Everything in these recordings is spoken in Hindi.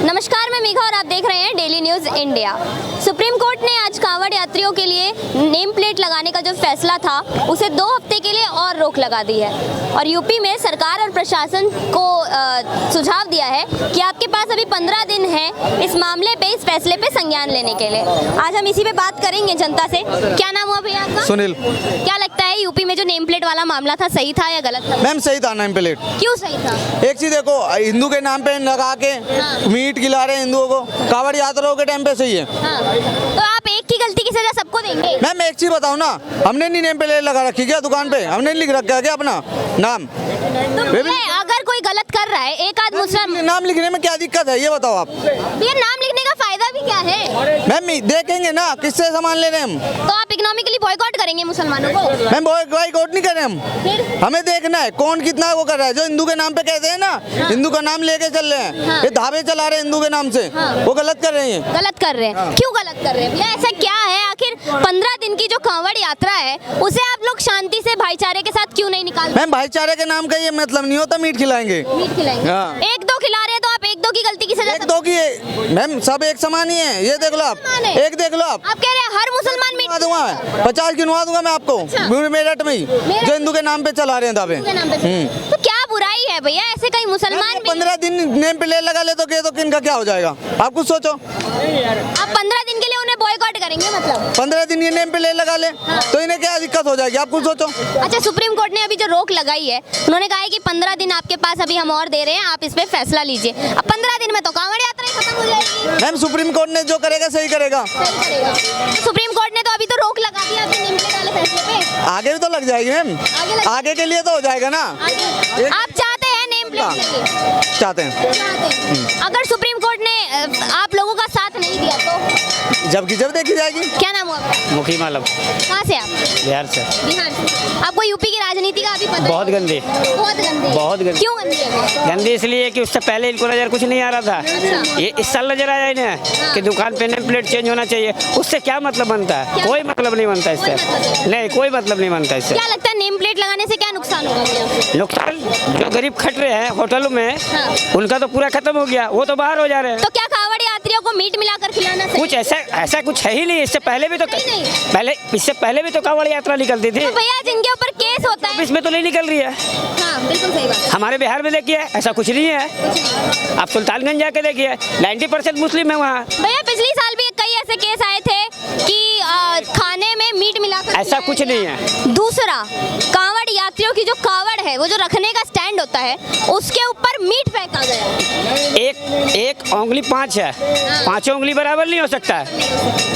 नमस्कार, मैं मेघा और आप देख रहे हैं daily news India. Supreme court ने आज कांवड़ यात्रियों के लिए नेम प्लेट लगाने का जो फैसला था उसे 2 हफ्ते के लिए और रोक लगा दी है और यूपी में सरकार और प्रशासन को सुझाव दिया है कि आपके पास अभी 15 दिन है इस मामले पे, इस फैसले पे संज्ञान लेने के लिए। आज हम इसी पे बात करेंगे जनता से। क्या नाम हुआ भैया आपका? सुनील। क्या लगता है यूपी में जो नेम प्लेट वाला मामला था सही था या गलत था? मैम सही था नेम प्लेट। क्यों सही था? एक चीज देखो, हिंदू के नाम पे लगा के मीट खिला रहे हैं हिंदुओं को, कांवड़ यात्राओं के टाइम पे सही है। तो आप एक की गलती की सजा सबको देंगे? मैम एक चीज बताओ ना, हमने नहीं नेम प्लेट लगा रखी क्या दुकान पे? हमने लिख रखा है क्या अपना नाम? अगर कोई गलत कर रहा है, एक आध मुसलमान, नाम लिखने में क्या दिक्कत है ये बताओ आप? ये नाम लिखने का फायदा भी क्या है? मैम देखेंगे ना किससे सामान ले रहे हैं हम। तो आप इकोनॉमिकली बॉयकॉट करेंगे मुसलमानों को? मैम बॉयकॉट नहीं कर रहे हम, हमें देखना है कौन कितना वो कर रहा है। जो हिंदू के नाम पे कहते हैं ना, हिंदू का नाम लेके चल रहे हैं, ये धाबे चला रहे हैं हिंदू के नाम से, वो गलत कर रहे हैं। गलत कर रहे हैं? क्यों गलत कर रहे हैं? ऐसा क्या है? आखिर 15 दिन की जो कांवड़ यात्रा है उसे आप लोग शांति से भाईचारे के साथ क्यों नहीं निकालते? मैम भाईचारे के नाम का ये मतलब नहीं होता मीट खिलाएंगे। मीट खिलाएंगे? हाँ। 1-2 खिला रहे हैं तो आप 1-2 की गलती की सजा? 1-2 की मैम सब एक समान ही है, ये देख लो आप, एक देख लो आप। आप कह रहे हैं हर मुसलमान मीट दूंगा, 50 गिनवा दूंगा मैं आपको मेरठ में ही, जो हिंदू के नाम पे चला रहे हैं दावे। तो क्या बुराई है भैया? ऐसे कई मुसलमान 15 दिन नेम प्लेट लगा ले तो किनका क्या हो जाएगा? आप कुछ सोचो। आप 15 दिन के लिए उन्हें बॉयकॉट करेंगे मतलब? 15 दिन ये नेम प्लेट लगा ले तो इन्हें क्या दिक्कत हो जाएगी? आप कुछ सोचो। अच्छा, सुप्रीम कोर्ट ने अभी जो रोक लगाई है, उन्होंने कहा है कि 15 दिन आपके पास अभी हम और दे रहे हैं, आप इस पे फैसला लीजिए। अब 15 दिन में तो कांवड़ यात्रा ही खत्म हो जाएगी। मैम सुप्रीम कोर्ट ने जो करेगा सही करेगा। सुप्रीम कोर्ट ने तो अभी तो रोक लगा दिया आपके नेम प्लेट वाले फैसले पे। आगे भी तो लग जाएगी मैम, आगे के लिए तो हो जाएगा ना। आप चाहते हैं नेम प्लेट लगे? चाहते हैं। अगर सुप्रीम कोर्ट ने आप लोगों का साथ नहीं दिया तो जबकि जब देखी जाएगी। क्या नाम हुआ आपका? मुखी मालम। कहाँ से आप? बिहार से। बिहार से। आपको यूपी की राजनीति का अभी पता है? बहुत गंदी। बहुत गंदी। बहुत गंदी। क्यों गंदी है? गंदी इसलिए कि उससे पहले इनको नजर कुछ नहीं आ रहा था। अच्छा। ये इस साल नजर आया इन्हें कि दुकान पे नेम प्लेट चेंज होना चाहिए। उससे क्या मतलब बनता है? कोई मतलब नहीं बनता इससे। नहीं, कोई मतलब नहीं बनता इससे। क्या लगता है नेम प्लेट लगाने से क्या नुकसान होगा भैया? नुकसान जो गरीब खट रहे हैं होटलों में, उनका तो पूरा खत्म हो गया, वो तो बाहर हो जा रहे हैं। तो क्या कांवड़ यात्रियों को मीट मिलाकर खिलाना सही? कुछ ऐसा कुछ है ही नहीं। इससे पहले भी तो इससे पहले भी तो कांवड़ यात्रा निकलती थी। तो भैया जिनके ऊपर केस होता है, इसमें तो नहीं निकल रही है। हाँ, बिल्कुल सही बात है। हमारे बिहार में देखिए ऐसा कुछ नहीं है। आप सुल्तानगंज जाके देखिए 90% मुस्लिम है वहाँ। भैया पिछली साल भी कई ऐसे केस आए थे कि खाने में मीट मिलाकर ऐसा कुछ नहीं है। दूसरा, कांवड़ यात्रियों की जो कावड़ है, वो जो रखने का स्टैंड होता है, उसके ऊपर मीट फेंका गया। एक उंगली 5 है, 5 उंगली बराबर नहीं हो सकता है।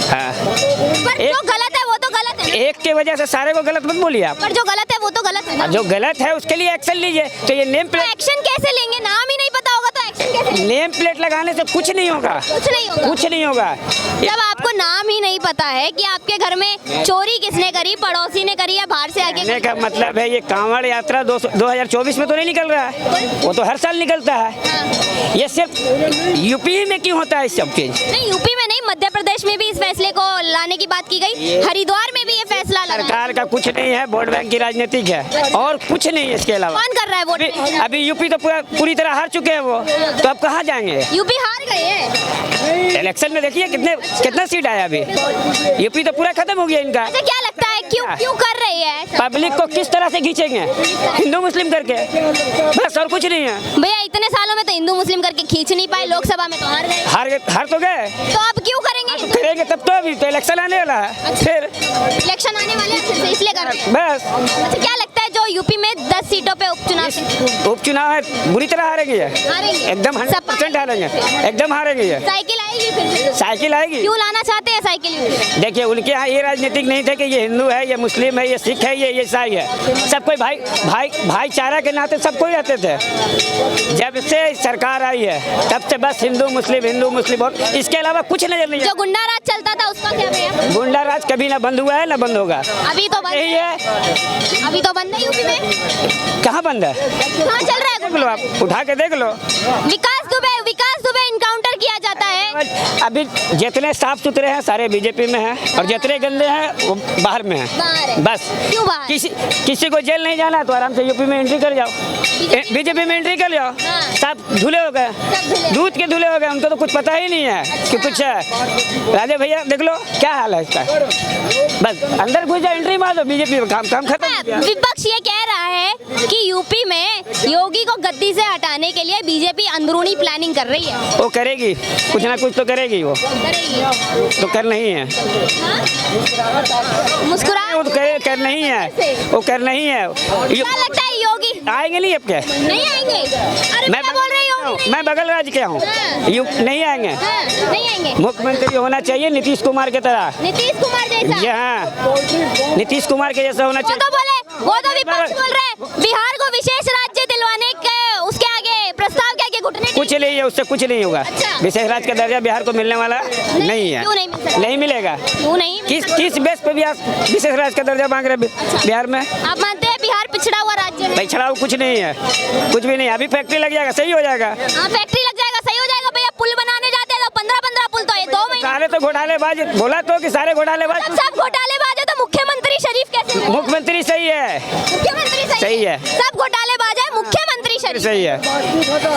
हाँ। पर जो गलत है वो तो गलत है। एक के वजह से सारे को गलत मत बोलिए आप। पर जो गलत है वो तो गलत है ना? जो गलत है उसके लिए एक्शन लीजिए। तो ये नेम प्लेट, एक्शन कैसे लेंगे? नाम ही नहीं पता होगा तो एक्शन कैसे लेंगे? नेम प्लेट लगाने से कुछ नहीं होगा। कुछ नहीं होगा? कुछ नहीं होगा। जब आपको नाम ही नहीं पता है कि आपके घर में चोरी किसने करी, पड़ोसी ने करी या बाहर से आके, कहने का मतलब है ये कांवड़ यात्रा 2024 में तो नहीं निकल रहा है, वो तो हर साल निकलता है। ये सिर्फ यूपी में क्यों होता है इस सब चीज? नहीं, यूपी में नहीं, मध्य प्रदेश में भी इस फैसले को लाने की बात की गई, हरिद्वार में भी ये फैसला लगा। सरकार का कुछ नहीं है, वोट बैंक की राजनीति है और कुछ नहीं है इसके अलावा। कौन कर रहा है वोट? अभी यूपी तो पूरी तरह हार चुके हैं वो, तो अब कहाँ जाएंगे? यूपी हार गए हैं। इलेक्शन में देखिए कितना सीट आया अभी। यूपी तो पूरा खत्म हो गया इनका। अच्छा, क्या लगता है क्यों कर रही है? पब्लिक को किस तरह से खींचेंगे? हिंदू मुस्लिम करके, बस और कुछ नहीं है। भैया इतने सालों में तो हिंदू मुस्लिम करके खींच नहीं पाए, लोकसभा में तो हार तो गए, तो अब क्यों करेंगे? करेंगे तब तो। अभी तो इलेक्शन आने वाला है, फिर इलेक्शन आने वाले हैं, फिर से इसलिए कर रहे हैं। बस। अच्छा, क्या लगता है जो यूपी में 10 सीटों पे उपचुनाव है, बुरी तरह हारेंगे एकदम 100% हारेंगे, एकदम हारेंगे। साइकिल आएगी फिर? साइकिल आएगी। क्यों लाना चाहते हैं साइकिल? देखिए उनके यहाँ ये राजनीतिक नहीं थे कि ये हिंदू है, ये मुस्लिम है, ये सिख है, ये ईसाई है। सब कोई भाईचारा के नाते सब कोई रहते थे। जब से सरकार आई है तब से बस हिंदू मुस्लिम और इसके अलावा कुछ नजर नहीं है। जो गुंडा राज चलता था उसका क्या भैया? गुंडा राज कभी ना बंद हुआ है ना बंद होगा। अभी तो बंद है। अभी तो बंद है यूपी में। कहाँ बंद है? कहाँ चल रहा है? देख लो, आप उठा के देख लो। विकास दुबे इनकाउंटर किया जाता है। अभी जितने साफ सुथरे हैं सारे बीजेपी में हैं और जितने गंदे हैं वो बाहर में हैं। बाहर है। बस क्यों बाहर? किसी को जेल नहीं जाना तो आराम से यूपी में एंट्री कर जाओ, बीजेपी में एंट्री कर जाओ। हाँ। सब धुले हो गए, दूध के धुले हो गए, उनको तो कुछ पता ही नहीं है कि कुछ है। राजे भैया देख लो क्या हाल है इसका, बस अंदर घुस जाओ, एंट्री मार दो, बीजेपी में काम खत्म हो गया। विपक्ष ये कह रहा है कि यूपी में योगी को गद्दी से हटाने के लिए बीजेपी अंदरूनी प्लानिंग कर रही है। वो करेगी, कुछ ना कुछ तो करेगी, वो करेगी तो कर नहीं है, मुस्कुरा वो तो कर नहीं है, वो कर नहीं है। क्या लगता है योगी आएंगे नहीं अब क्या? नहीं आएंगे? अरे क्या बोल रहे हो योगी? मैं बगल राज्य के हूँ, नहीं आएंगे। नहीं आएंगे। मुख्यमंत्री होना चाहिए नीतीश कुमार की तरह। नीतीश कुमार जैसा? जी हाँ, नीतीश कुमार के जैसा होना चाहिए। वो तो विपक्ष बोल रहे हैं बिहार को विशेष राज्य दिलवाने के उसके आगे प्रस्ताव के आगे घुटने कुछ नहीं है, उससे कुछ नहीं होगा। अच्छा। विशेष राज्य का दर्जा बिहार को मिलने वाला नहीं है। क्यों नहीं मिल सकता? नहीं मिलेगा। क्यों नहीं? किस बेस पे बिहार विशेष राज्य का दर्जा मांग रहे बिहार में? आप मानते हैं बिहार पिछड़ा हुआ राज्य है? भाई छड़ा कुछ नहीं है, कुछ भी नहीं। अभी फैक्ट्री लग जाएगा, सही हो जाएगा। हाँ फैक्ट्री लग जाएगा, सही हो जाएगा। भैया पुल बनाने जाते हैं तो 15-15 पुल तो ये 2 महीने। सारे तो घोटालेबाज, बोला तो कि सारे घोटालेबाज। सब घोटालेबाज है तो मुख्यमंत्री शरीफ कैसे है? मुख्यमंत्री सही है, मुख्यमंत्री सही है। सब घोटालेबाज है, मुख्यमंत्री शरीफ सही है।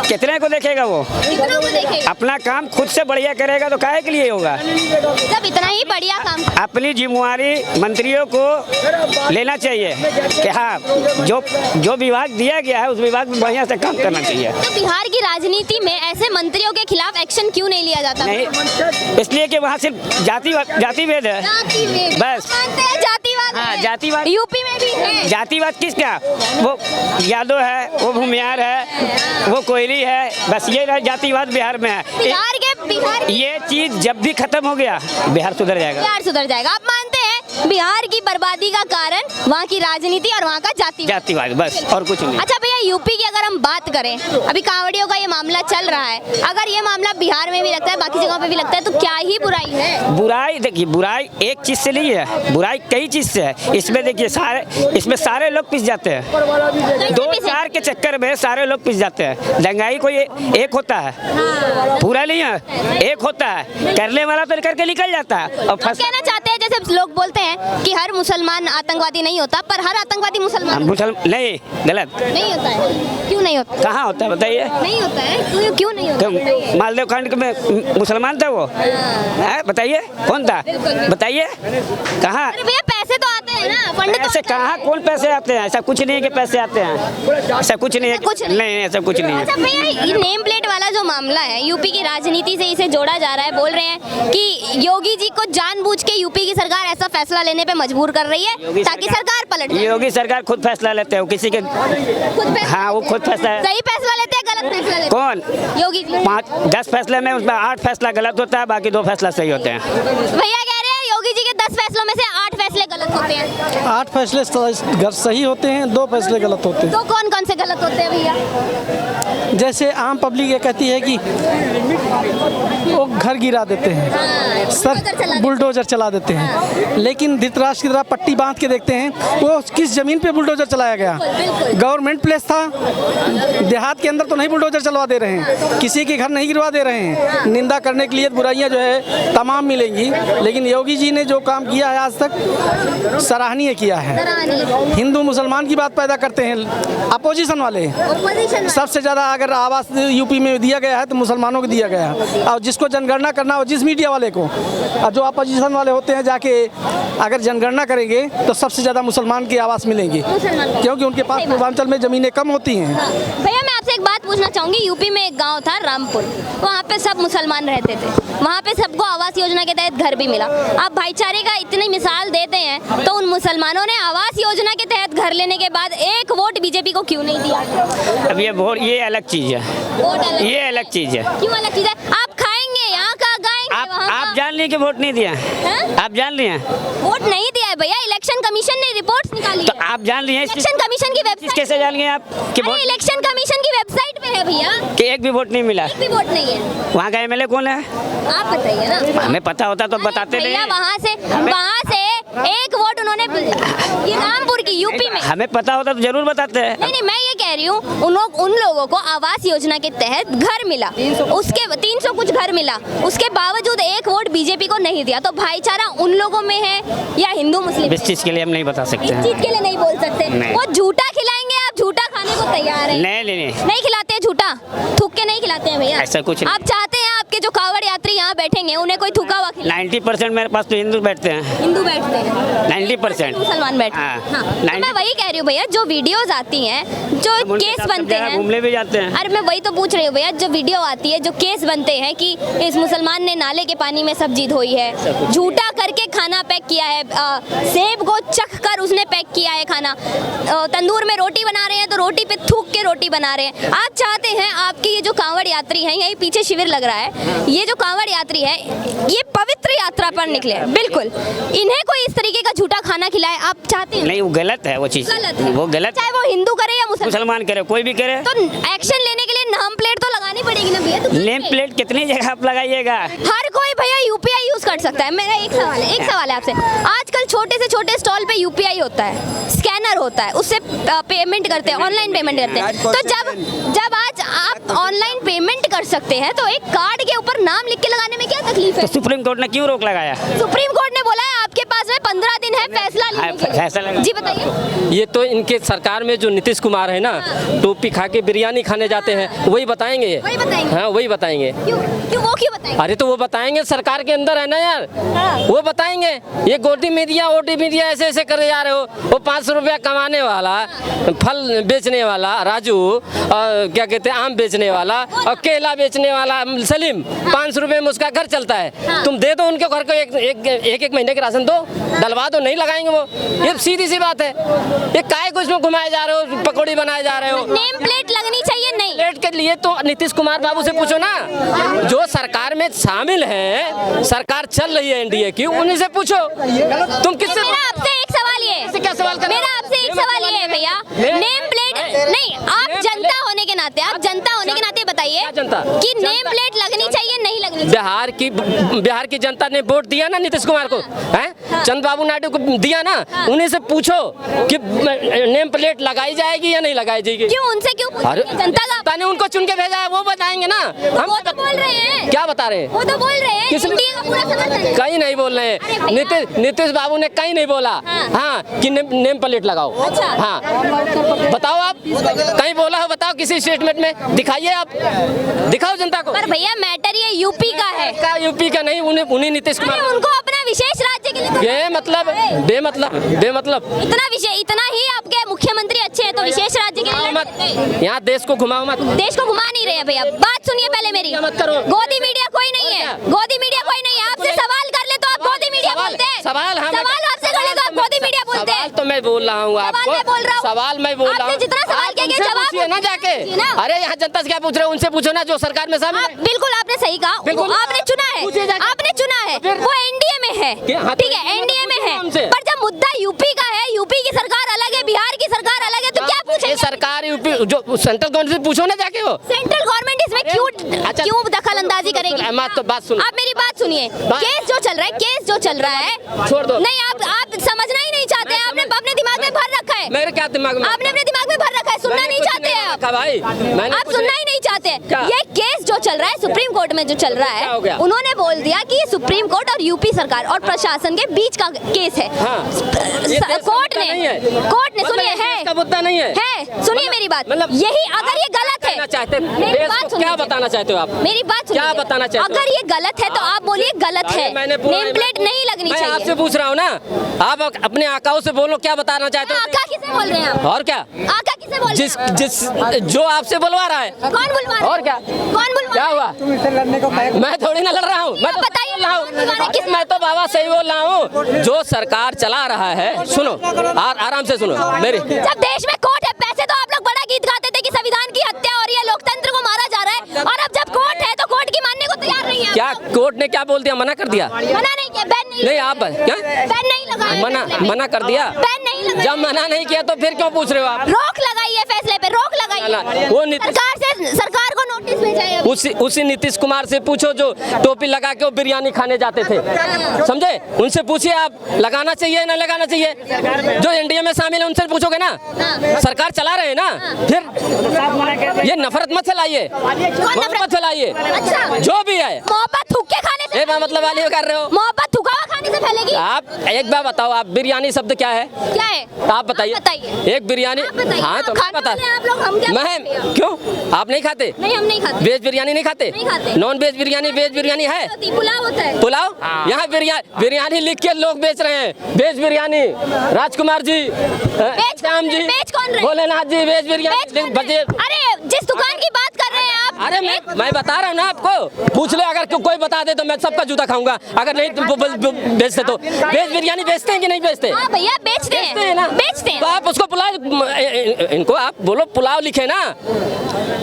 कितने को देखेगा वो? कितनों को देखेगा? अपना काम खुद से बढ़िया करेगा तो काहे के लिए होगा? सब इतना ही बढ़िया काम। अपनी जिम्मेवारी मंत्रियों को लेना चाहिए कि हाँ जो विभाग दिया गया है उस विभाग में बढ़िया से काम करना चाहिए। तो बिहार की राजनीति में ऐसे मंत्रियों के खिलाफ एक्शन क्यों नहीं लिया जाता? नहीं, इसलिए कि वहाँ सिर्फ जाति भेद है। बस। मानते हैं जातिवाद हाँ, है। जातिवाद। यूपी में भी है। जातिवाद किसका? वो यादव है, वो भूमियार है, वो कोयली है, बस ये जातिवाद बिहार में है। बिहार ये चीज जब भी खत्म हो गया बिहार सुधर जाएगा। बिहार सुधर जाएगा। आप मानते हैं बिहार की बर्बादी का कारण वहाँ की राजनीति और वहाँ का जातिवाद, बस और कुछ नहीं। अच्छा भैया यूपी की अगर हम बात करें, अभी कांवड़ियों का ये मामला चल रहा है, अगर ये मामला बिहार में भी लगता है बाकी जगहों पे भी लगता है तो क्या ही बुराई है? बुराई देखिए, बुराई एक चीज से नहीं है, बुराई कई चीज से है। इसमें देखिए इसमें सारे लोग पिस जाते हैं, 2-4 के चक्कर में सारे लोग पिस जाते हैं। दंगाई कोई एक होता है, पूरा नहीं है, एक होता है, करने वाला तो करके निकल जाता है। और कहना चाहते हैं जैसे लोग बोलते हैं कि हर मुसलमान आतंकवादी नहीं होता, पर हर आतंकवादी मुसलमान नहीं, गलत नहीं होता है। क्यों नहीं होता? कहाँ होता है बताइए? नहीं होता है। क्यों नहीं होता? तो मालदेव खंड में मुसलमान था वो, बताइए कौन था, बताइए कहाँ? अरे भैया पैसे तो आते हैं ना, फंड तो ऐसे कहाँ कौन पैसे आते हैं? ऐसा कुछ नहीं है कि पैसे आते हैं, ऐसा कुछ नहीं है। कुछ नहीं, ऐसा कुछ नहीं है। अच्छा भैया ये नेम प्लेट वाला जो मामला है, यूपी की राजनीति से इसे जोड़ा जा रहा है। बोल रहे हैं कि योगी जी को जानबूझ के यूपी की सरकार ऐसा फैसला लेने पे मजबूर कर रही है ताकि सरकार पलट जाए। योगी सरकार खुद फैसला लेते हो, किसी के खुद हाँ वो खुद फैसला। सही फैसला लेते हैं, गलत फैसला लेते हैं? कौन? योगी जी। 5-10 फैसले में उसमें 8 फैसला गलत होता है, बाकी 2 फैसला सही होते हैं। भैया कह रहे हैं योगी जी के 10 फैसलों में से 8 फैसले गलत होते हैं। 8 फैसले सही होते हैं, 2 फैसले गलत होते हैं। तो कौन कौन से गलत होते हैं भैया? जैसे आम पब्लिक ये कहती है कि वो घर गिरा देते हैं, सर बुलडोजर चला देते हैं, लेकिन धृतराष्ट्र की तरह पट्टी बांध के देखते हैं वो किस जमीन पे बुलडोजर चलाया गया। गवर्नमेंट प्लेस था, देहात के अंदर तो नहीं बुलडोजर चलवा दे रहे हैं, किसी के घर नहीं गिरवा दे रहे हैं। निंदा करने के लिए बुराइयां जो है तमाम मिलेंगी, लेकिन योगी जी ने जो काम किया है आज तक सराहनीय किया है। हिंदू मुसलमान की बात पैदा करते हैं अपोजिशन वाले। सबसे ज़्यादा अगर आवास यूपी में दिया गया है तो मुसलमानों को दिया गया है, और जिसको जनगणना करना हो जिस मीडिया वाले को, और जो अपोजिशन वाले होते हैं जाके अगर जनगणना करेंगे तो सबसे ज़्यादा मुसलमान की आवास मिलेंगी, क्योंकि उनके पास पूर्वांचल में ज़मीनें कम होती हैं। भैया मैं आपसे एक बात पूछना चाहूँगी, यूपी में एक गांव था रामपुर, वहाँ पे सब मुसलमान रहते थे, वहाँ पे सबको आवास योजना के तहत घर भी मिला। आप भाईचारे का इतनी मिसाल देते हैं तो उन मुसलमानों ने आवास योजना के तहत घर लेने के बाद 1 वोट बीजेपी को क्यों नहीं दिया? अब ये वोट ये अलग चीज़ है, ये अलग चीज़ है। क्यों अलग चीज़ है? आप खाएंगे यहाँ का, गाएंगे आप जान लिए कि वोट नहीं दिया? आप जान लिए वोट नहीं दिया है भैया, इलेक्शन कमीशन ने रिपोर्ट्स निकाली तो आप जान लिए? इलेक्शन कमीशन की वेबसाइट कैसे जान गए आप कि वोट? इलेक्शन कमीशन की वेबसाइट पे है भैया कि एक भी वोट नहीं मिला? एक भी वोट नहीं है। वहाँ का एमएलए कौन है? आप बताइए ना। हमें पता होता तो बताते नहीं। वहाँ से 1 वोट कोट उन्होंने, ये रामपुर की यूपी में। हमें पता होता तो जरूर बताते हैं। नहीं, मैं ये कह रही हूँ उन लोगों को आवास योजना के तहत घर मिला, उसके 300 कुछ घर मिला, उसके बावजूद एक वोट बीजेपी को नहीं दिया। तो भाईचारा उन लोगों में है या हिंदू मुस्लिम? इस चीज के लिए हम नहीं बता सकते इस हैं। चीज के लिए नहीं बोल सकते। नहीं। वो झूठा खिलाएंगे, आप झूठा खाने को तैयार हैं? नहीं खिलाते हैं झूठा, थूक के नहीं खिलाते हैं भैया। ऐसा कुछ नहीं। आप चाहते हैं आपके जो कांवड़ यात्री यहाँ बैठेंगे उन्हें कोई थूका हुआ खिलाए? 90% मेरे पास तो हिंदू बैठते हैं। हिंदू बैठते हैं, 90% मुसलमान बैठते हैं। हाँ। हाँ। तो मैं वही कह रही हूँ भैया, जो वीडियोस आती हैं, जो हम उनके केस साथ सब बनते जगह हैं, घूमने भी जाते हैं। अरे मैं वही तो पूछ रही हूँ भैया, जो वीडियो आती है, जो केस बनते हैं कि इस मुसलमान ने नाले के पानी में सब्जी धोई है, झूठा करके खाना पैक किया है, सेब को चख कर उसने पैक किया है खाना, तंदूर में रोटी बना रहे हैं तो रोटी पे थूक के रोटी बना रहे हैं। आप चाहते हैं आपके ये जो कांवड़ यात्री हैं, यही पीछे शिविर लग रहा है, ये जो कांवड़ यात्री है ये पवित्र यात्रा पर निकले, बिल्कुल इन्हें कोई इस तरीके का झूठा खाना खिलाए, आप चाहते हैं? नहीं, वो गलत है, वो चीज गलत है। वो गलत, चाहे वो हिंदू करे या मुसलमान करे, कोई भी करे। तो एक्शन लेने के लिए नाम प्लेट तो लगानी पड़ेगी ना भैया। तो नेम प्लेट कितनी जगह आप लगाइएगा? हर कोई भैया यूपीआई यूज कर सकता है। मेरा एक सवाल है आपसे, आजकल छोटे से छोटे स्टॉल पे यूपीआई होता है, स्कैनर होता है, उससे पेमेंट करते हैं, ऑनलाइन पेमेंट करते हैं। तो जब आज आप ऑनलाइन पेमेंट कर सकते हैं तो एक कार्ड के ऊपर नाम लिख के लगाने में क्या तकलीफ है? तो सुप्रीम कोर्ट ने क्यों रोक लगाया? सुप्रीम कोर्ट ने बोला है आपके पास में 15 दिन है फैसला लेने के लिए। फैसला जी बताइए। ये तो इनके सरकार में जो नीतीश कुमार है ना, टोपी खा के बिरयानी खाने जाते हैं, वही बताएंगे। वही बताएंगे? हाँ, वही बताएंगे। क्यों बताएंगे? अरे तो वो बताएंगे, सरकार के अंदर है ना यार, वो बताएंगे। ये गोदी मीडिया ओटी मीडिया ऐसे ऐसे करे जा रहे हो। वो 500 रुपया कमाने वाला, फल बेचने वाला राजू, और क्या कहते हैं आम बेचने वाला, और केला बेचने वाला सलीम, 500 रुपये में उसका घर चलता है। तुम दे दो उनके घर को एक महीने के राशन दो, डलवा दो, नहीं लगाएंगे वो। ये सीधी सी बात है। ये काय को इसमें घुमाए जा रहे हो, पकौड़ी बनाए जा रहे हो। नेम प्लेट लगनी चाहिए नहीं? प्लेट के लिए तो नीतीश कुमार बाबू से पूछो ना, जो सरकार में शामिल है, सरकार चल रही है एनडीए की, उन्हीं से पूछो। तुम किससे? मेरा आपसे एक सवाल ये, क्या सवाल कर? मेरा आपसे एक सवाल ये है भैया, नेम प्लेट नहीं, आप जनता होने के नाते, आप जनता होने के नाते बताइए कि नेम प्लेट लगनी चाहिए नहीं लगनी चाहिए? बिहार की जनता ने वोट दिया ना नीतीश कुमार को, हैं? चंद्रबाबू नायडू को दिया ना, उन्हीं से पूछो कि नेम प्लेट लगाई जाएगी या नहीं लगाई जाएगी। क्यों उनसे क्यों अरे जनता ने उनको चुन के भेजा है, वो बताएंगे ना। हम वो तो बोल रहे हैं, क्या बता रहे हैं? वो तो बोल रहे हैं किस एनडीए का पूरा समर्थन है। कहीं नहीं बोल रहे अरे हैं। भैया। नीतीश बाबू ने कहीं नहीं बोला हाँ कि नेम प्लेट लगाओ। अच्छा। हाँ, बताओ आप कहीं बोला हो, बताओ किसी स्टेटमेंट में दिखाइए, आप दिखाओ जनता को। पर भैया मैटर ये यूपी का है, यूपी का नहीं, उन्हीं नीतीश कुमार। अरे उनको अपना विशेष राज्य के लिए ये मतलब बेमतलब इतना ही आपके मुख्यमंत्री अच्छे हैं तो विशेष राज्य के लिए मत, यहाँ देश को घुमाओ मत। देश को घुमा नहीं रहे हैं भैया। बात सुनिए पहले मेरी, मत करो। गोदी मीडिया कोई नहीं है, गोदी मीडिया कोई नहीं है। आपसे सवाल कर ले तो आप गोदी मीडिया बोलते हैं। सवाल आपसे कर ले तो आप गोदी मीडिया बोलते हैं। सवाल तो मैं बोल रहा हूँ आपको, सवाल मैं बोल रहा हूँ। आपसे जितना सवाल किया गया जवाब पूछिए ना जाके। अरे यहाँ जनता से क्या पूछ रहे हो, उनसे पूछो ना जो सरकार में शामिल है। बिल्कुल आपने सही कहा, बिल्कुल। आपने चुना है, आपने चुना है, वो एनडीए में है, ठीक है एनडीए में है, पर जब मुद्दा यूपी का है, यूपी की सरकार अलग है, बिहार की सरकार अलग है, तो क्या पूछेंगे? सरकार यूपी जो सेंट्रल गवर्नमेंट से पूछो ना जाके। हो सेंट्रल गवर्नमेंट इसमें क्यों दखल अंदाजी करेगी? तो बात सुनो, आप मेरी बात सुनिए। केस जो चल रहा है छोड़ दो। नहीं, आप समझना ही नहीं चाहते हैं, आपने अपने दिमाग में भर रखा है। मेरे क्या दिमाग में? आपने अपने दिमाग में भर रखा है, सुनना नहीं चाहते हैं आप। भाई आप सुनना ही नहीं चाहते। क्या? ये केस जो चल रहा है सुप्रीम कोर्ट में, जो चल रहा क्या हो गया? है, उन्होंने बोल दिया कि ये सुप्रीम कोर्ट और यूपी सरकार और प्रशासन के बीच का केस है। कोर्ट ने सुनिए है मुद्दा नहीं है। सुनिए मेरी बात, मतलब यही अगर ये गलत है, मेरी बात सुनिए। क्या बताना चाहते हो आप? मेरी बात सुनिए, क्या बताना चाहते हो? अगर ये गलत है तो आप बोलिए गलत है, नेम प्लेट नहीं लगनी मैं चाहिए। आपसे पूछ रहा हूँ ना, आप अपने आकाओं से बोलो, क्या बताना चाहते हो? आका किसे बोल रहे हैं आप? और क्या? आका किसे बोल रहे हैं? जिस जो आपसे बुलवा रहा है। कौन बुलवा रहा है? और क्या? कौन बुलवा क्या रहा है? हुआ? मैं थोड़ी ना लड़ रहा हूँ, मैं तो बताइए बोल रहा कौन बुलवा रहा है, किस हूँ। मैं तो बाबा सही बोल रहा हूँ। जो सरकार चला रहा है, सुनो आराम से सुनो मेरी। जब देश में कोर्ट है, पैसे तो आप लोग बड़ा गीत गाते थे कि संविधान की हत्या हो रही है, लोकतंत्र को मारा जा रहा है, और अब जब कोर्ट है तो कोर्ट की मानने को तैयार नहीं है। क्या कोर्ट ने क्या बोल दिया? मना कर दिया? मना नहीं किया, बैन नहीं नहीं, आप क्या बैन नहीं लगाया, मना कर दिया? बैन नहीं लगाया। जब मना नहीं किया तो फिर क्यों पूछ रहे हो आप? रोक लगाई है फैसले पे, रोक लगाई है। वो नीतीश सरकार को नोटिस नोटिस भेजा है अभी। उसी नीतीश कुमार से पूछो जो टोपी लगा के वो बिरयानी खाने जाते थे, समझे? उनसे पूछिए आप लगाना चाहिए ना लगाना चाहिए। जो एनडीए में शामिल है उनसे पूछोगे ना, सरकार चला रहे हैं ना, फिर ये नफरत मत फैलाइए, मत फैलाइए। अच्छा। जो भी है मोहब्बत थूक के खाने से, मतलब वाली कर रहे हो। मोहब्बत थूका हुआ खाने से फैलेगी। आप एक बार बताओ, आप बिरयानी शब्द क्या है? क्या है? आप बताइए। एक बिरयानी, हाँ तो मैं बता, आप लोग हम क्या मैं क्यों, आप नहीं खाते? नहीं, हम नहीं खाते। वेज बिरयानी नहीं खाते? नहीं खाते। Non veg biryani, veg biryani है? पुलाव होता है। पुलाव? यहाँ बिरयानी लिख के लोग बेच रहे हैं, वेज बिरयानी। राजकुमार जी, श्याम जी, बेच कौन रहे? भोलेनाथ जी, वेज बिरयानी। अरे जिस दुकान की बात कर रहे हैं आप, अरे मैं बता रहा हूँ ना आपको, पूछ लो, अगर कोई बता दे तो मैं सबका जूता खाऊंगा, अगर नहीं तो बेचते तो। वेज बिरयानी बेचते हैं कि नहीं बेचते? हाँ भैया बेचते हैं ना, बेचते हैं। तो आप उसको पुलाव, इनको आप बोलो पुलाव लिखे ना।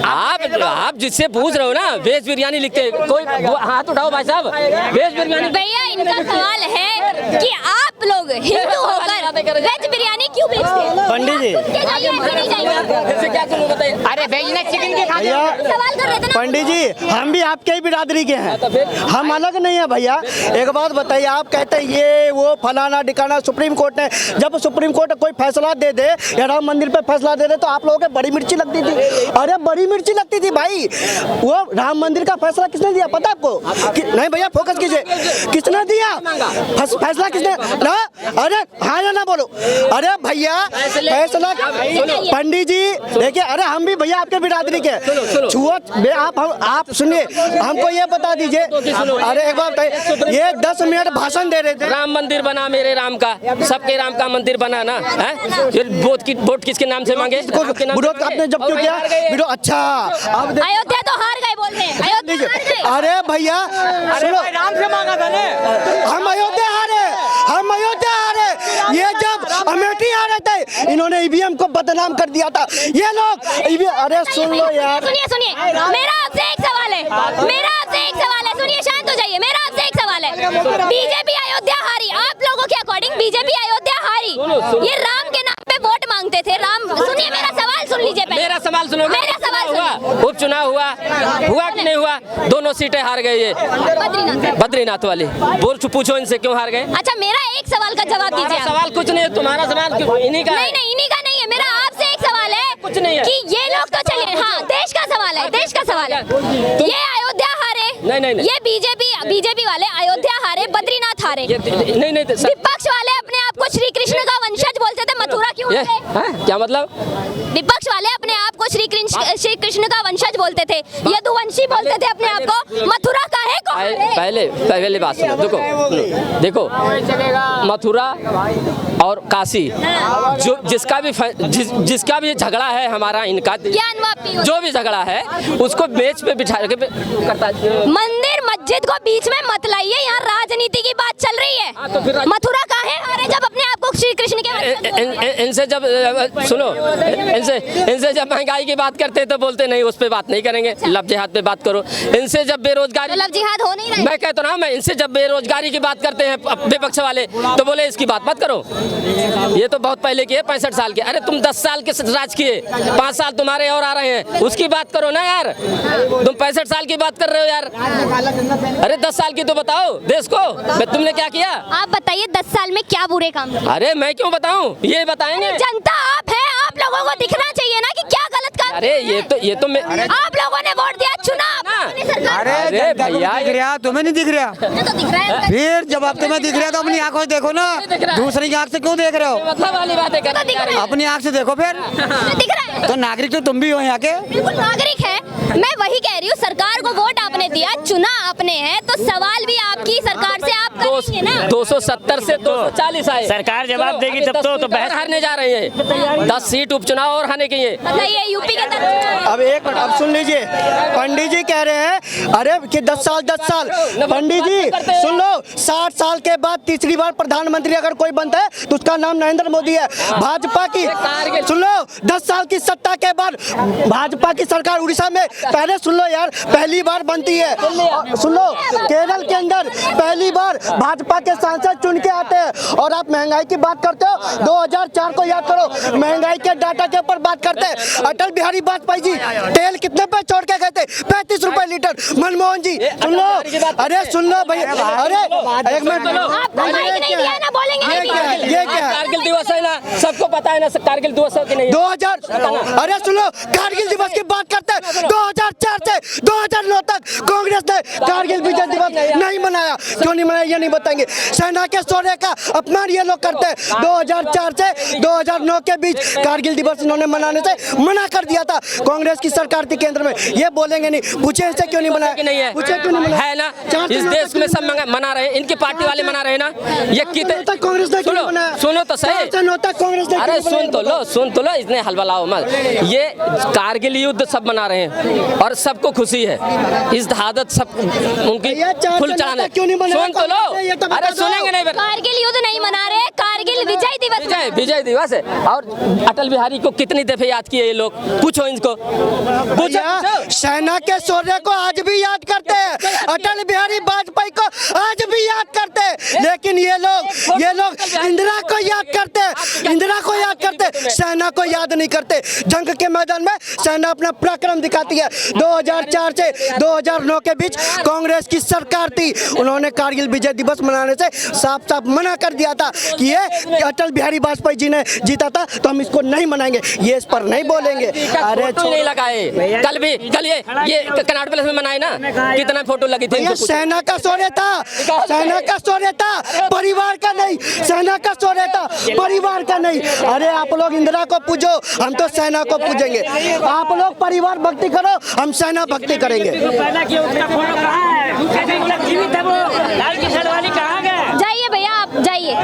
आप जिससे पूछ रहे हो ना वेज बिरयानी लिखते, कोई हाथ उठाओ भाई साहब, वेज बिरयानी। भैया इनका सवाल है कि आप लोग हिंदू होकर वेज बिरयानी क्यों बेचते हैं? पंडित जी, क्या करूँ बताइए? अरे भेजना चिकन के भैया, सवाल कर रहे थे ना पंडित जी हम भी आपके ही बिरादरी के हैं, हम अलग नहीं है भैया। एक बात बताइए, आप कहते हैं ये वो फलाना डिकाना, सुप्रीम कोर्ट ने जब सुप्रीम कोर्ट कोई फैसला दे दे या राम मंदिर पे फैसला दे दे तो आप लोगों के बड़ी मिर्ची लगती थी। अरे बड़ी मिर्ची लगती थी भाई। वो राम मंदिर का फैसला किसने दिया पता है आपको? नहीं भैया फोकस कीजिए, किसने दिया फैसला, किसने ना? अरे हाँ या ना बोलो। अरे भैया फैसला, पंडित जी देखिए, अरे हम भी भैया आपके बिरादरी के छुआ। आप सुनिए, हमको ये बता दीजिए। अरे एक बार बताइए, ये 10 मिनट भाषण दे रहे थे। राम मंदिर बना, मेरे राम का, सबके राम का मंदिर बना ना है। वोट किसके नाम से मांगे? विरोध आपने जब क्यों किया विरोध? अच्छा अब अयोध्या तो हार गए बोल रहे हैं, अयोध्या हार गए। अरे भैया सुनो, राम से मांगा था ना, हम अयोध्या हारे, हम अयोध्या हारे। ये जब अमेठी आ रहे थे इन्होंने ईवीएम को बदनाम कर दिया था ये लोग। अरे सुन लो यार, सुनिए मेरा आपसे एक सवाल है, सुनिए शांत हो जाइए। मेरा आपसे एक सवाल है, बीजेपी अयोध्या हारी, आप लोगों के अकॉर्डिंग बीजेपी अयोध्या हारी, ये राम के नाम पे वोट मांगते थे। राम, सुनिए मेरा सवाल सुन लीजिए पहले। मेरा सवाल सुनो। मेरा सवाल हुआ उपचुनाव, हुआ कि नहीं हुआ? दोनों सीटें हार गए ये बद्रीनाथ वाले। बोल पूछो इनसे क्यों हार गए? अच्छा मेरा एक सवाल का जवाब दीजिए। सवाल कुछ नहीं है, तुम्हारा सवाल इन्हीं का है। नहीं इन्हीं का नहीं है, मेरा आपसे एक सवाल है कुछ नहीं है कि ये लोग तो चलिए, हाँ देश का सवाल है, देश का सवाल है। ये अयोध्या हारे, नहीं। ये बीजेपी वाले अयोध्या हारे, बद्रीनाथ हारे। नहीं विपक्ष वाले अपने आप को श्री कृष्ण का वंशज बोलते थे, मथुरा क्यों हारे? क्या मतलब? विपक्ष वाले अपने आप को श्री कृष्ण का वंशज बोलते थे, यदुवंशी बोलते थे अपने आप को, मथुरा काहे को हारे? पहले बात सुनो, देखो मथुरा और काशी, जो जिसका भी झगड़ा है हमारा, इनका जो भी झगड़ा है उसको बेच पे बिठा के करता। मंदिर मस्जिद को बीच में मत लाइए, यहाँ राजनीति की बात चल रही है। तो फिर मथुरा काहे हारे जब अपने आप को श्री कृष्ण के इनसे जब सुनो, इनसे जब महंगाई की बात करते हैं तो बोलते नहीं, उस पे बात नहीं करेंगे, लव जिहाद पे बात करो। इनसे जब बेरोजगारी, लव जिहाद हो नहीं रहा है। मैं कहता हूँ मैं, इनसे जब बेरोजगारी की बात करते हैं विपक्ष वाले तो बोले इसकी बात मत करो, ये तो बहुत पहले की है, 65 साल के। अरे तुम 10 साल के राज किए, 5 साल तुम्हारे और आ रहे हैं, उसकी बात करो ना यार। तुम 65 साल की बात कर रहे हो यार। अरे 10 साल की तो बताओ देश को, तुमने क्या किया? आप बताइए 10 साल में क्या बुरे काम किए? अरे मैं क्यों बताऊं, ये बताएंगे। जनता आप है, आप लोगों को दिखना चाहिए ना कि क्या गलत काम। अरे ये तो मैं, आप लोगों ने वोट दिया, चुना अरे भैया तुम्हें नहीं दिख रहा? तो दिख रहा है। फिर जब आप तुम्हें दिख रहा तो अपनी आंखों से देखो ना, दूसरी आंख से क्यों देख रहे हो? मतलब वाली बातें कर रहे हैं। अपनी आंख से देखो फिर, दिख रहा है। तो नागरिक तो तुम भी हो यहाँ के। बिल्कुल नागरिक है, मैं वही कह रही हूँ, सरकार को वोट आपने दिया, चुना आपने है, तो सवाल भी आपकी सरकार से आप करेंगे ना। 270 से 240 आए, सरकार जवाब देगी तब तो बहस हारने जा रही है। 10 सीट उपचुनाव और हारने की है। मतलब ये यूपी के तरफ। अब एक मिनट, अब सुन लीजिए, पंडित जी कह रहे हैं अरे कि 10 साल। पंडित जी सुन लो, 60 साल के बाद तीसरी बार प्रधानमंत्री अगर कोई बनता है तो उसका नाम नरेंद्र मोदी है। भाजपा की सुन लो, 10 साल की सत्ता के बाद भाजपा की सरकार उड़ीसा में पहले, सुन लो यार, पहली बार बनती है। सुन लो, केरल के अंदर पहली बार भाजपा के सांसद चुन के आते हैं और आप महंगाई की बात करते हो। 2004 को याद करो, महंगाई के डाटा के ऊपर बात करते हैं। अटल बिहारी वाजपेयी जी तेल कितने पे छोड़ के गए थे? 35 रुपए लीटर। मनमोहन जी सुन लो, अरे सुन लो भैया, अरे एक मिनट, ये क्या कारगिल दिवस है ना, सबको पता है ना कारगिल दिवस है कि नहीं? 2000, अरे सुनो, कारगिल दिवस की बात करते हैं। 2004 से 2009 तक कांग्रेस ने कारगिल विजय दिवस नहीं मनाया। क्यों नहीं मनाया ये नहीं बताएंगे। सेना के शौर्य का अपमान ये लोग करते हैं। 2004 से 2009 के बीच कारगिल दिवस इन्होंने मनाने से मना कर दिया था। कांग्रेस की सरकार थी केंद्र में, ये बोलेंगे नहीं। पूछे इससे क्यों नहीं मनाया? नहीं है, पूछे क्यों नहीं मनाया? है ना, इस देश में सब मना रहे हैं, इनकी पार्टी वाले मना रहे हैं ना। ये कितने कांग्रेस ने क्यों नहीं मनाया? सुनो तो सही, कांग्रेस ने, अरे सुन तो लो, इतने हलबलाओ मत। ये कारगिल युद्ध सब मना रहे हैं और सबको खुशी है। इस आदत सब उनकी फुल चढ़ाने। सुन तो लो, अरे सुनेंगे नहीं। कारगिल युद्ध नहीं मना रहे, कारगिल विजय दिवस, विजय दिवस है। और अटल बिहारी को कितनी दफे याद किए ये लोग? पूछो इनको, पूछो। सेना के शौर्य को आज भी याद करते हैं, अटल बिहारी वाजपेयी को आज भी याद करते हैं। लेकिन ये लोग इंदिरा को याद करते हैं, इंदिरा को याद करते हैं, सेना को याद नहीं करते। जंग के मैदान में सेना अपना पराक्रम दिखाती है। 2004 से 2009 के बीच कांग्रेस की सरकार थी, उन्होंने कारगिल विजय दिवस मनाने से साफ साफ मना कर दिया था कि ये अटल बिहारी वाजपेयी जी ने जीता था तो हम इसको नहीं मनाएंगे, ये इस पर नहीं बोलेंगे। अरे नहीं लगाए, कल ये कनाट प्लेस में मनाए ना, कितना फोटो लगी थी। सेना का शौर्य था, सेना का शौर्य था, परिवार का नहीं। सेना का शौर्य था, परिवार का नहीं। अरे आप लोग इंदिरा को पूजो, हम तो सेना को पूजेंगे। आप लोग परिवार भक्ति करो, हम सेना भक्ति करेंगे। जाइए भैया, आप जाइए।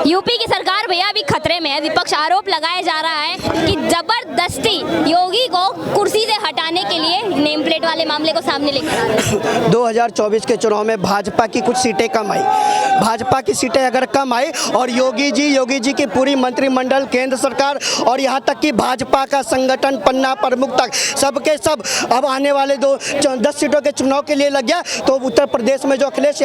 यूपी की सरकार भैया अभी खतरे में है। विपक्ष आरोप लगाया जा रहा है कि जबरदस्ती योगी को कुर्सी से हटाने के लिए नेम प्लेट वाले मामले को सामने लेकर आ रहे हैं। 2024 के चुनाव में भाजपा की कुछ सीटें कम आई। भाजपा की सीटें अगर कम आई और योगी जी की पूरी मंत्रिमंडल, केंद्र सरकार और यहाँ तक कि भाजपा का संगठन पन्ना प्रमुख तक सबके सब अब आने वाले 10 सीटों के चुनाव के लिए लग गया, तो उत्तर प्रदेश में जो अखिलेश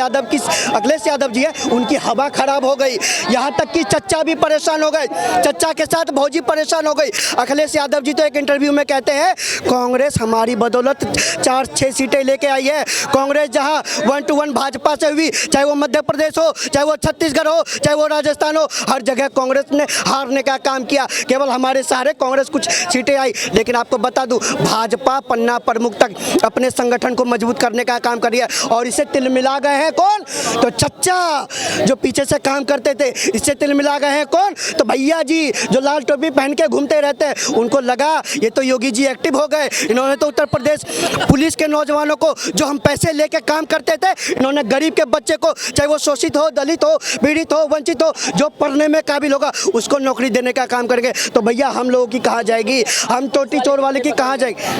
यादव जी है उनकी हवा खराब हो गई। यहाँ तक कि चच्चा भी परेशान हो गए, चच्चा के साथ भौजी परेशान हो गई। अखिलेश यादव जी तो एक इंटरव्यू में कहते हैं कांग्रेस हमारी बदौलत 4-6 सीटें लेके आई है। कांग्रेस जहां 1 to 1 भाजपा से हुई, चाहे वो मध्य प्रदेश हो, चाहे वो छत्तीसगढ़ हो, चाहे वो राजस्थान हो, हर जगह कांग्रेस ने हारने का काम किया। केवल हमारे सहारे कांग्रेस कुछ सीटें आई। लेकिन आपको बता दूं, भाजपा पन्ना प्रमुख तक अपने संगठन को मजबूत करने का काम कर रही है और इसे तिलमिला गए हैं कौन? तो चच्चा जो पीछे से काम करते थे, इससे तिलमिला गए हैं कौन? तो भैया जी जो लाल टोपी पहन के घूमते रहते हैं, उनको लगा ये तो योगी जी एक्टिव हो गए। इन्होंने तो उत्तर प्रदेश पुलिस के नौजवानों को जो हम पैसे लेके काम करते थे, इन्होंने गरीब के बच्चे को, चाहे वो शोषित हो, दलित हो, पीड़ित हो, वंचित हो, जो पढ़ने में काबिल होगा उसको नौकरी देने का काम करेंगे। तो भैया हम लोगों की कहाँ जाएगी? हम टोटी चोर वाले की कहाँ जाएगी?